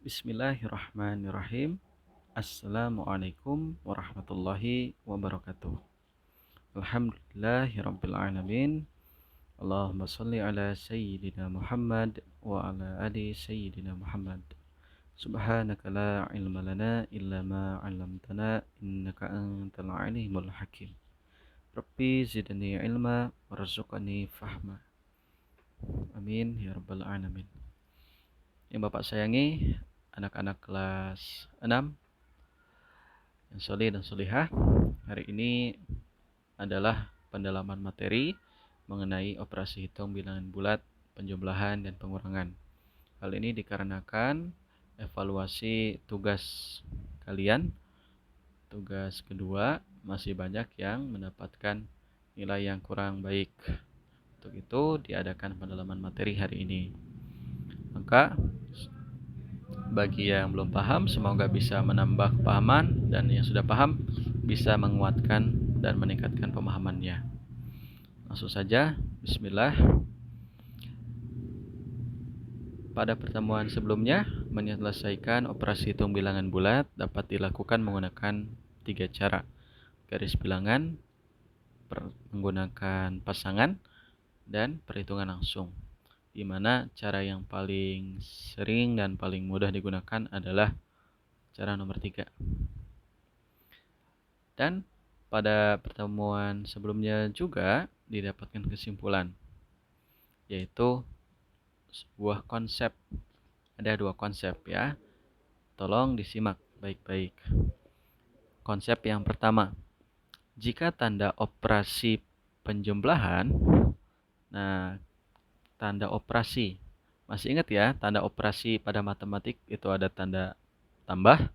Bismillahirrahmanirrahim. Assalamualaikum warahmatullahi wabarakatuh. Alhamdulillahirabbil alamin. Allahumma shalli ala sayyidina Muhammad wa ala ali sayyidina Muhammad. Subhanaka la ilma lana illa ma 'allamtana innaka antal alimul hakim. Rabbi zidni ilma warzuqni fahma. Amin ya rabbal alamin. Yang Bapak sayangi, anak-anak kelas 6 yang soleh dan solihah, hari ini adalah pendalaman materi mengenai operasi hitung bilangan bulat, penjumlahan, dan pengurangan. Hal ini dikarenakan evaluasi tugas kalian, tugas kedua, masih banyak yang mendapatkan nilai yang kurang baik. Untuk itu diadakan pendalaman materi hari ini. Maka bagi yang belum paham, semoga bisa menambah kepahaman, dan yang sudah paham bisa menguatkan dan meningkatkan pemahamannya. Langsung saja, bismillah. Pada pertemuan sebelumnya, menyelesaikan operasi hitung bilangan bulat dapat dilakukan menggunakan 3 cara. Garis bilangan, menggunakan pasangan, dan perhitungan langsung. Di mana cara yang paling sering dan paling mudah digunakan adalah cara nomor 3. Dan pada pertemuan sebelumnya juga didapatkan kesimpulan, yaitu sebuah konsep. Ada 2 konsep ya. Tolong disimak baik-baik. Konsep yang pertama, jika tanda operasi penjumlahan, nah tanda operasi, masih ingat ya, tanda operasi pada matematik itu ada tanda tambah,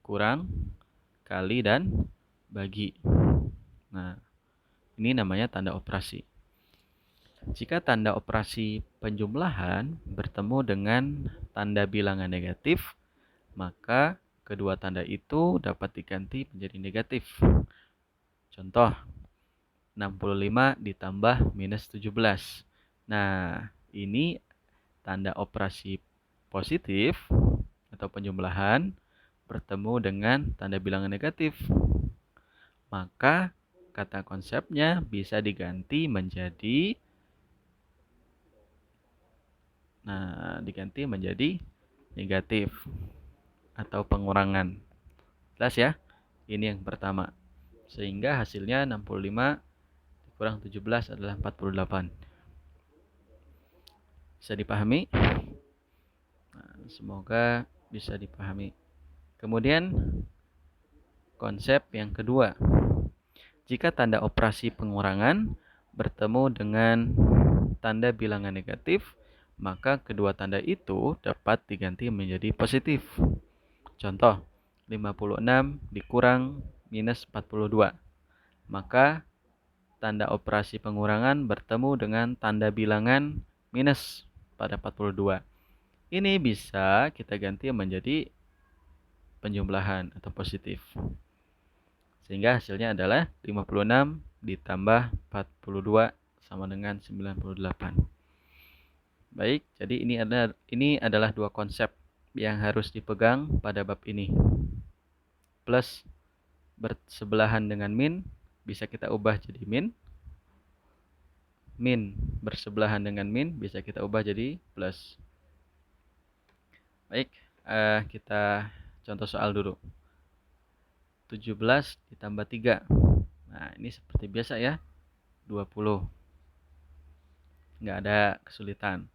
kurang, kali, dan bagi. Nah, ini namanya tanda operasi. Jika tanda operasi penjumlahan bertemu dengan tanda bilangan negatif, maka kedua tanda itu dapat diganti menjadi negatif. Contoh, 65 ditambah minus 17. Nah, ini tanda operasi positif atau penjumlahan bertemu dengan tanda bilangan negatif. Maka kata konsepnya bisa diganti menjadi negatif atau pengurangan. Jelas ya? Ini yang pertama. Sehingga hasilnya 65 dikurang 17 adalah 48. Bisa dipahami? Semoga bisa dipahami. Kemudian konsep yang kedua. Jika tanda operasi pengurangan bertemu dengan tanda bilangan negatif, maka kedua tanda itu dapat diganti menjadi positif. Contoh, 56 dikurang minus 42. Maka tanda operasi pengurangan bertemu dengan tanda bilangan minus pada 42. Ini bisa kita ganti menjadi penjumlahan atau positif. Sehingga hasilnya adalah 56 ditambah 42 sama dengan 98. Baik, jadi ini adalah 2 konsep yang harus dipegang pada bab ini. Plus bersebelahan dengan min bisa kita ubah jadi min. Min bersebelahan dengan min bisa kita ubah jadi plus. Baik, kita contoh soal dulu. 17 ditambah 3. Nah, ini seperti biasa ya. 20. Nggak ada kesulitan.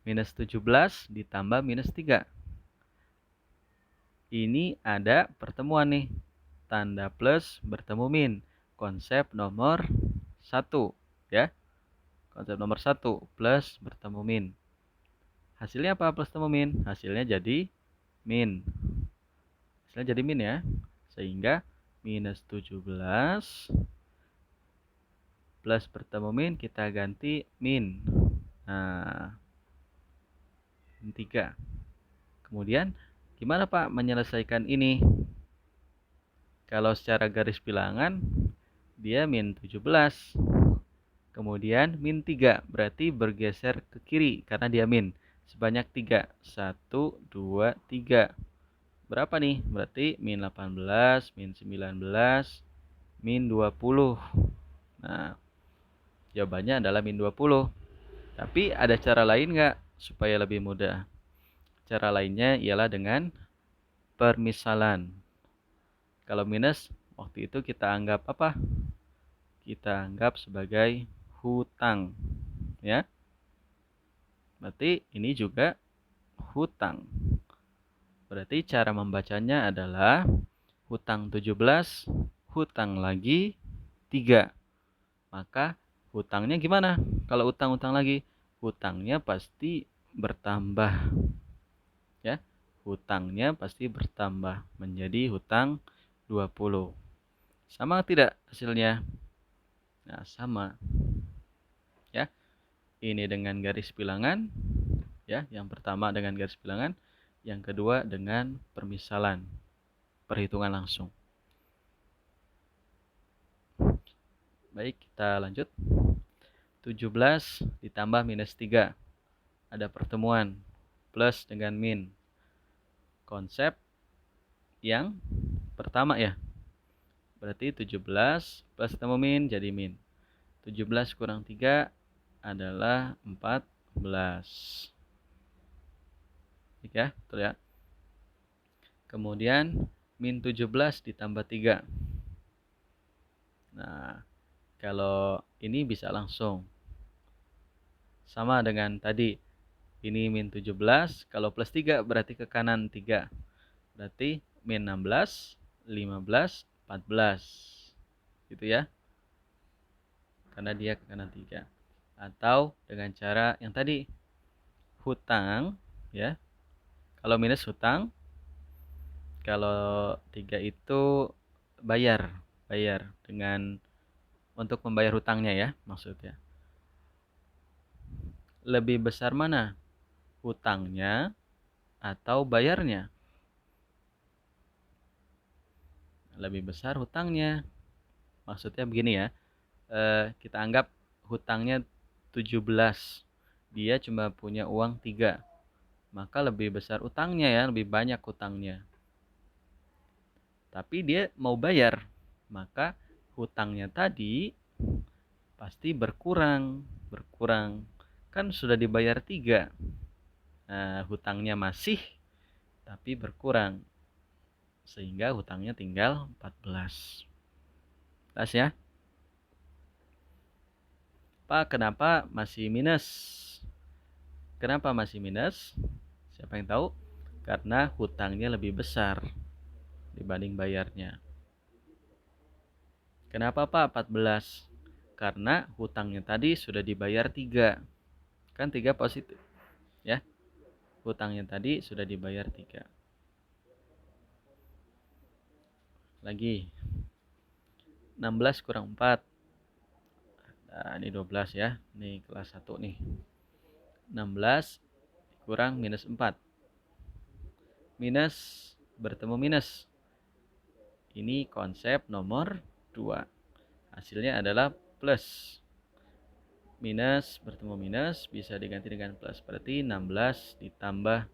Minus 17 ditambah minus 3. Ini ada pertemuan nih. Tanda plus bertemu min. Konsep nomor 1. Ya. Konsep nomor 1. Plus bertemu min. Hasilnya apa plus bertemu min? Hasilnya jadi min. Hasilnya jadi min ya. Sehingga minus 17 plus bertemu min kita ganti min. Nah, 3. Kemudian gimana Pak menyelesaikan ini? Kalau secara garis bilangan dia min 17. Kemudian min 3, berarti bergeser ke kiri karena dia min. sebanyak 3. 1, 2, 3. Berapa nih? Berarti min 18, min 19, min 20. Nah, jawabannya adalah min 20. Tapi ada cara lain nggak supaya lebih mudah? Cara lainnya ialah dengan permisalan. Kalau minus, waktu itu kita anggap apa? Kita anggap sebagai hutang. Ya. Berarti ini juga hutang. Berarti cara membacanya adalah hutang 17, hutang lagi 3. Maka hutangnya gimana? Kalau hutang-hutang lagi, hutangnya pasti bertambah. Ya, hutangnya pasti bertambah menjadi hutang 20. Sama tidak hasilnya? Nah, sama. Ya. Ini dengan garis bilangan, ya, yang pertama dengan garis bilangan, yang kedua dengan permisalan, perhitungan langsung. Baik, kita lanjut. 17 ditambah minus 3. Ada pertemuan plus dengan min. Konsep yang pertama ya. Berarti 17 plus ketemu min jadi min. 17 kurang 3 adalah 14. Ya, betul ya. Kemudian min 17 ditambah 3. Nah, kalau ini bisa langsung. Sama dengan tadi. Ini min 17, kalau plus 3 berarti ke kanan 3. Berarti min 16, 15, 14. Gitu ya. Karena dia ke kanan 3. Atau dengan cara yang tadi. Hutang, ya. Kalau minus hutang, kalau 3 itu bayar dengan untuk membayar hutangnya ya, maksudnya. Lebih besar mana? Hutangnya atau bayarnya? Lebih besar hutangnya. Maksudnya begini ya. Kita anggap hutangnya 17. Dia cuma punya uang 3. Maka lebih besar utangnya ya, lebih banyak hutangnya. Tapi dia mau bayar. Maka hutangnya tadi pasti berkurang. Kan sudah dibayar 3. Hutangnya masih tapi berkurang. Sehingga hutangnya tinggal 14. Jelas ya? Pak, kenapa masih minus? Kenapa masih minus? Siapa yang tahu? Karena hutangnya lebih besar dibanding bayarnya. Kenapa Pak 14? Karena hutangnya tadi sudah dibayar 3. Kan 3 positif. Ya. Hutangnya tadi sudah dibayar 3. Lagi. 16 kurang 4. Nah, ini 12 ya. Ini kelas 1 nih. 16 kurang minus 4. Minus bertemu minus. Ini konsep nomor 2. Hasilnya adalah plus. Minus bertemu minus bisa diganti dengan plus. Berarti 16 ditambah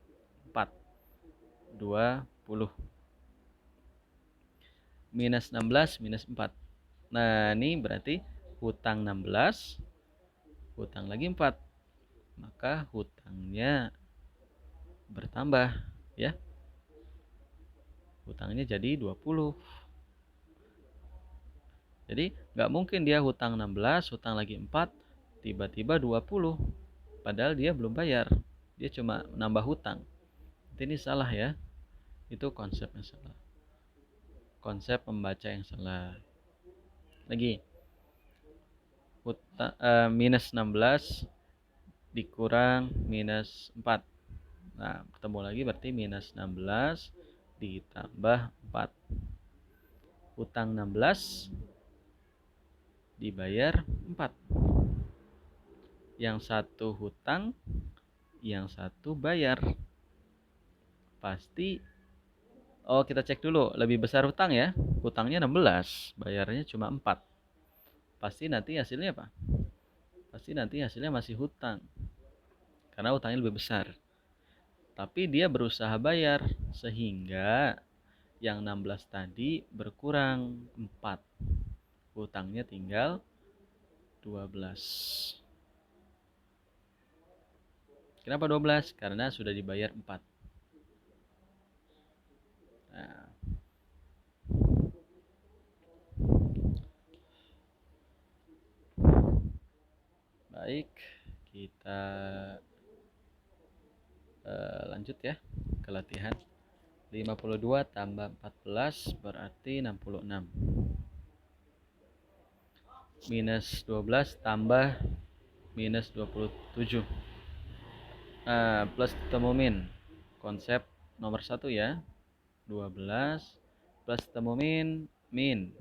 4. 20. Minus 16 minus 4. Nah, ini berarti hutang 16, hutang lagi 4. Maka hutangnya bertambah, ya. Hutangnya jadi 20. Jadi, nggak mungkin dia hutang 16, hutang lagi 4, tiba-tiba 20. Padahal dia belum bayar. Dia cuma nambah hutang. Ini salah ya. Itu konsep yang salah. Konsep membaca yang salah. Lagi. Minus 16 dikurang minus 4. Nah, ketemu lagi berarti minus 16 ditambah 4. Hutang 16 dibayar 4. Yang satu hutang, yang satu bayar. Pasti, kita cek dulu. Lebih besar hutang ya. Hutangnya 16, bayarnya cuma 4. Pasti nanti hasilnya apa? Pasti nanti hasilnya masih hutang. karena utangnya lebih besar. Tapi dia berusaha bayar sehingga yang 16 tadi berkurang 4. Utangnya tinggal 12. Kenapa 12? Karena sudah dibayar 4. Nah, baik, kita lanjut ya ke latihan. 52 tambah 14 berarti 66. Minus 12 tambah minus 27. Plus ketemu min. Konsep nomor 1 ya. 12 plus ketemu min.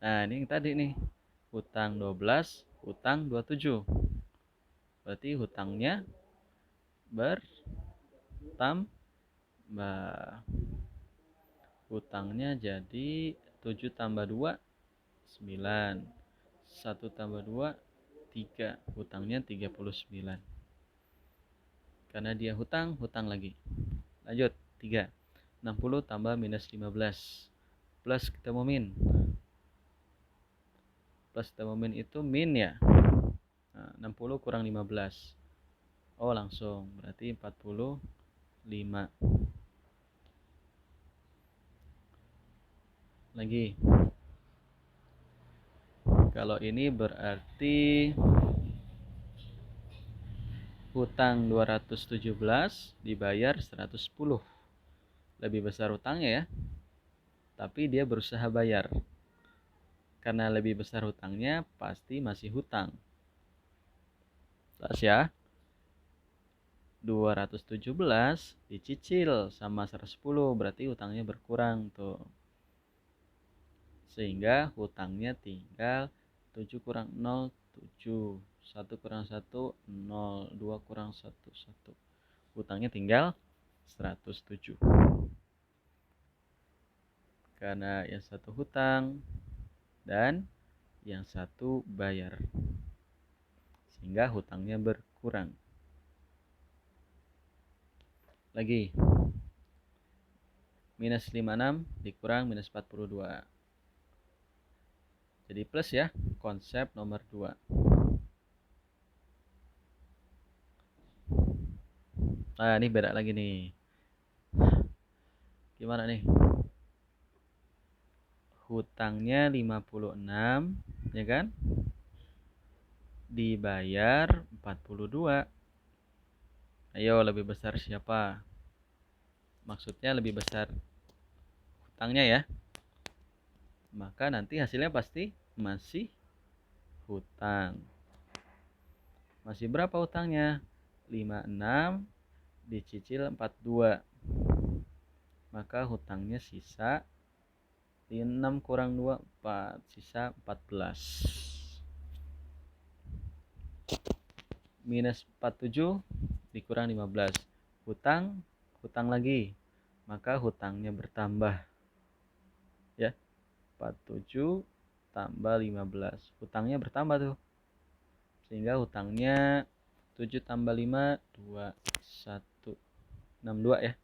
Nah, ini yang tadi nih. Hutang 12, hutang 27. Berarti hutangnya bertambah. Hutangnya jadi 7 tambah 2, 9. 1 tambah 2, 3. Hutangnya 39. Karena dia hutang lagi. Lanjut, 3. 60 tambah minus 15. Plus ketemu min. Plus ketemu min itu min ya. Nah, 60 kurang 15. Oh, langsung. Berarti 45. Lagi. Kalau ini berarti hutang 217 dibayar 110. Lebih besar hutangnya ya. Tapi dia berusaha bayar. Karena lebih besar hutangnya, pasti masih hutang. Jelas ya. 217 dicicil sama 110, berarti hutangnya berkurang tuh. Sehingga hutangnya tinggal 7 kurang 0, 7. 1 kurang 1, 0. 2 kurang 1, 1. Hutangnya tinggal 107. Karena yang satu hutang dan yang satu bayar. Sehingga hutangnya berkurang. Lagi. Minus 56 dikurang minus 42. Jadi plus ya, konsep nomor 2. Nah, ini beda lagi nih. Gimana nih? Hutangnya 56, ya kan? Dibayar 42. Ayo, lebih besar siapa? Maksudnya lebih besar hutangnya ya. Maka nanti hasilnya pasti masih hutang. Masih berapa hutangnya? 56 dicicil 42. Maka hutangnya sisa 6 kurang 2, 4. Sisa 14. Minus 47 dikurang 15. Hutang lagi. Maka hutangnya bertambah. Ya. 47 tambah 15. Hutangnya bertambah tuh. Sehingga hutangnya 7 tambah 5, 2, 1. 62 ya.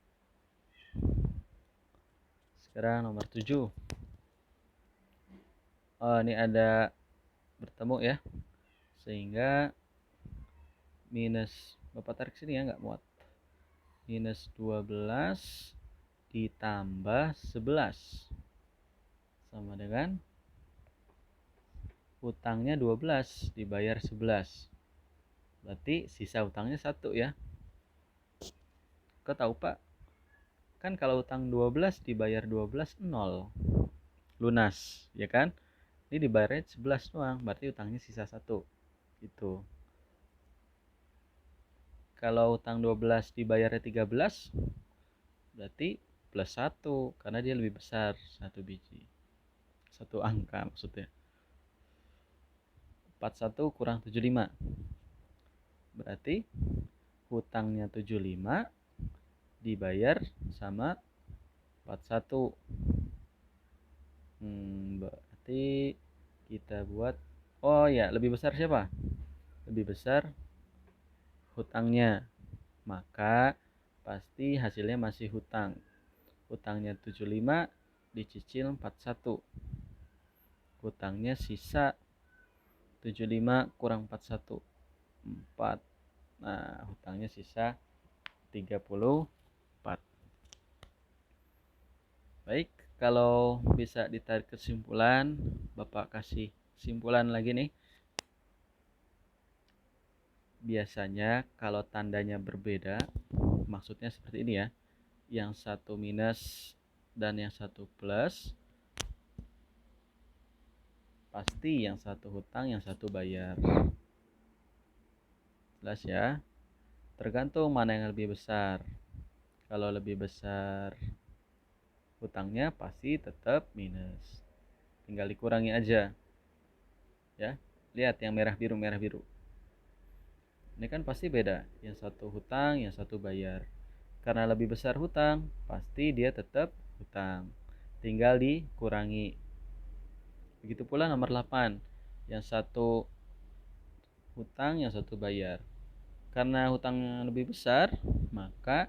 Sekarang nomor 7. Oh, ini ada bertemu ya. Sehingga minus, Bapak tarik sini ya, nggak muat. Minus 12 ditambah 11. Sama dengan hutangnya 12 dibayar 11. Berarti sisa hutangnya 1 ya. Kau tahu Pak? Kan kalau hutang 12 dibayar 12, 0. Lunas, ya kan? Ini dibayarnya 11 doang, berarti hutangnya sisa 1. Gitu. Kalau hutang 12 dibayarnya 13, berarti plus 1 karena dia lebih besar 1 biji. 1 angka maksudnya. 41 kurang 75. Berarti hutangnya 75 dibayar sama 41. Berarti kita buat, oh ya, lebih besar siapa? Lebih besar hutangnya, maka pasti hasilnya masih hutang. Hutangnya 75 dicicil 41. Hutangnya sisa 75 kurang 41, 4. Nah, hutangnya sisa 34. Baik, kalau bisa ditarik kesimpulan, Bapak kasih kesimpulan lagi nih. Biasanya kalau tandanya berbeda, maksudnya seperti ini ya. Yang satu minus dan yang satu plus, pasti yang satu hutang, yang satu bayar. Jelas ya? Tergantung mana yang lebih besar. Kalau lebih besar hutangnya pasti tetap minus. Tinggal dikurangi aja. Ya. Lihat yang merah biru. Ini kan pasti beda. Yang satu hutang, yang satu bayar. Karena lebih besar hutang, pasti dia tetap hutang. Tinggal dikurangi. Begitu pula nomor 8. Yang satu hutang, yang satu bayar. Karena hutang lebih besar, maka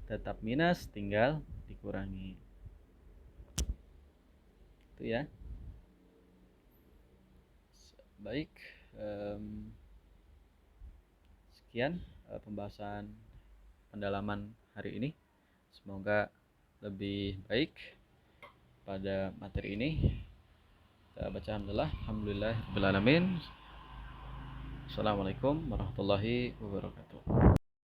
tetap minus, tinggal dikurangi. Itu ya. Baik, sekian pembahasan pendalaman hari ini. Semoga lebih baik pada materi ini. Kita baca alhamdulillah. Assalamualaikum warahmatullahi wabarakatuh.